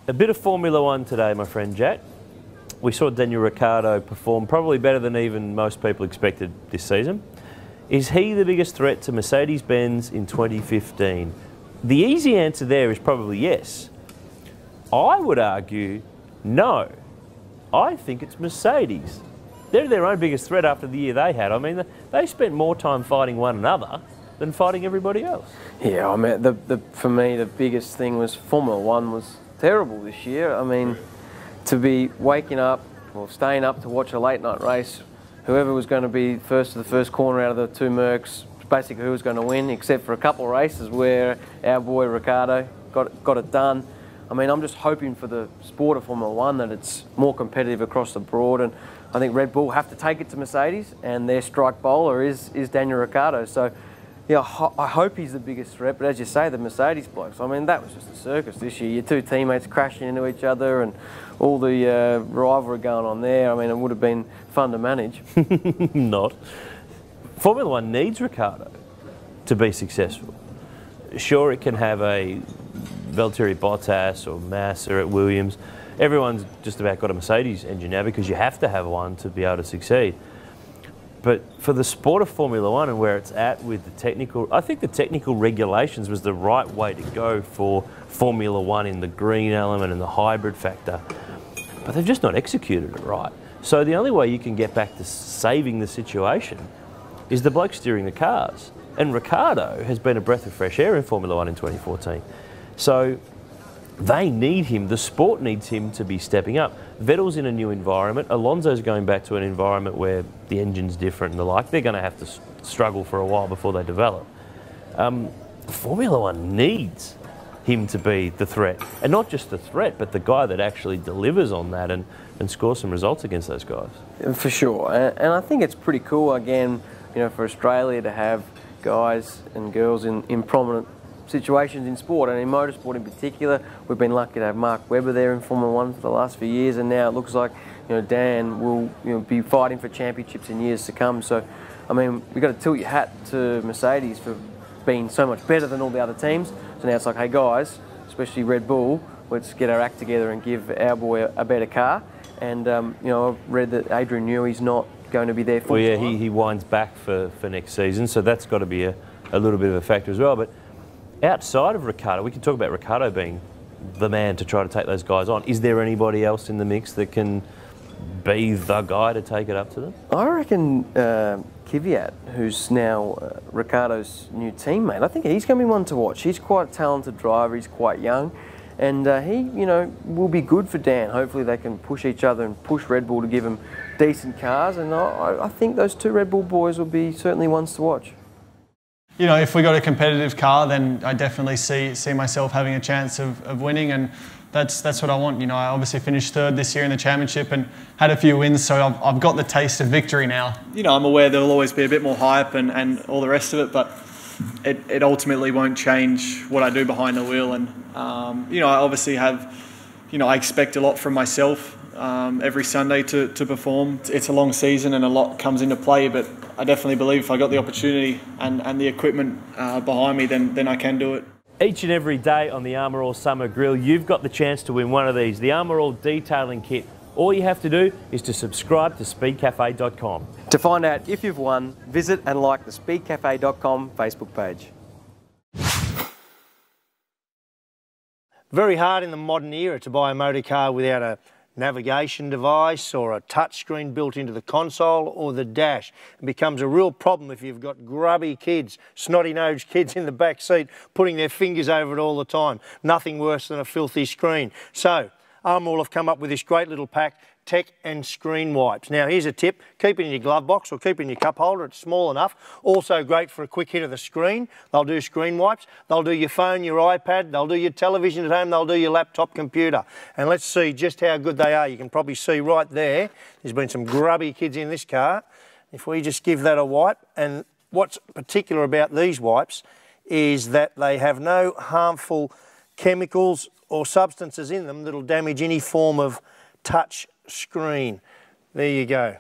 A bit of Formula One today, my friend Jack. We saw Daniel Ricciardo perform probably better than even most people expected this season. Is he the biggest threat to Mercedes-Benz in 2015? The easy answer there is probably yes. I would argue no. I think it's Mercedes. They're their own biggest threat after the year they had. I mean, they spent more time fighting one another than fighting everybody else. Yeah, I mean, for me, the biggest thing was Formula One was terrible this year. I mean, to be waking up or staying up to watch a late night race, whoever was going to be first to the first corner out of the two Mercs, basically who was going to win, except for a couple of races where our boy Ricciardo got it done. I mean, I'm just hoping for the sport of Formula One that it's more competitive across the board, and I think Red Bull have to take it to Mercedes, and their strike bowler is Daniel Ricciardo. So, yeah, I hope he's the biggest threat, but as you say, the Mercedes blokes, I mean, that was just a circus this year. Your two teammates crashing into each other and all the rivalry going on there. I mean, it would have been fun to manage. Not. Formula One needs Ricciardo to be successful. Sure, it can have a Valtteri Bottas or Massa at Williams. Everyone's just about got a Mercedes engine now because you have to have one to be able to succeed. But for the sport of Formula One and where it's at with the technical, I think the technical regulations was the right way to go for Formula One in the green element and the hybrid factor. But they've just not executed it right. So the only way you can get back to saving the situation is the bloke steering the cars. And Ricciardo has been a breath of fresh air in Formula One in 2014. So they need him, the sport needs him to be stepping up. Vettel's in a new environment, Alonso's going back to an environment where the engine's different and the like. They're going to have to struggle for a while before they develop. Formula One needs him to be the threat. And not just the threat, but the guy that actually delivers on that and scores some results against those guys. For sure, and I think it's pretty cool, again, you know, for Australia to have guys and girls in prominent situations in sport, and in motorsport in particular. We've been lucky to have Mark Webber there in Formula One for the last few years, and now it looks like, you know, Dan will, you know, be fighting for championships in years to come. So, I mean, we've got to tilt your hat to Mercedes for being so much better than all the other teams. So now it's like, hey guys, especially Red Bull, let's get our act together and give our boy a better car. And you know, I've read that Adrian Newey's not going to be there full Well, yeah, time. he winds back for next season, so that's got to be a little bit of a factor as well. But outside of Ricciardo, we can talk about Ricciardo being the man to try to take those guys on. Is there anybody else in the mix that can be the guy to take it up to them? I reckon Kvyat, who's now Ricciardo's new teammate, I think he's going to be one to watch. He's quite a talented driver, he's quite young, and he, you know, will be good for Dan. Hopefully they can push each other and push Red Bull to give them decent cars, and I think those two Red Bull boys will be certainly ones to watch. You know, if we got a competitive car, then I definitely see myself having a chance of winning, and that's what I want. You know, I obviously finished third this year in the championship and had a few wins, so I've got the taste of victory now. You know, I'm aware there'll always be a bit more hype and all the rest of it, but it ultimately won't change what I do behind the wheel. And you know, I obviously have, you know, I expect a lot from myself every Sunday to perform. It's a long season and a lot comes into play, but I definitely believe if I got the opportunity and the equipment behind me, then I can do it. Each and every day on the Armour All Summer Grill, you've got the chance to win one of these, the Armour All Detailing Kit. All you have to do is to subscribe to speedcafe.com. To find out if you've won, visit and like the speedcafe.com Facebook page. Very hard in the modern era to buy a motor car without a navigation device or a touchscreen built into the console or the dash. It becomes a real problem if you've got grubby kids, snotty-nosed kids in the back seat putting their fingers over it all the time. Nothing worse than a filthy screen. So, Armour have come up with this great little pack, Tech and Screen Wipes. Now here's a tip, keep it in your glove box or keep it in your cup holder, it's small enough. Also great for a quick hit of the screen. They'll do screen wipes, they'll do your phone, your iPad, they'll do your television at home, they'll do your laptop computer. And let's see just how good they are. You can probably see right there, there's been some grubby kids in this car. If we just give that a wipe, and what's particular about these wipes is that they have no harmful chemicals or substances in them that'll damage any form of touch screen. There you go.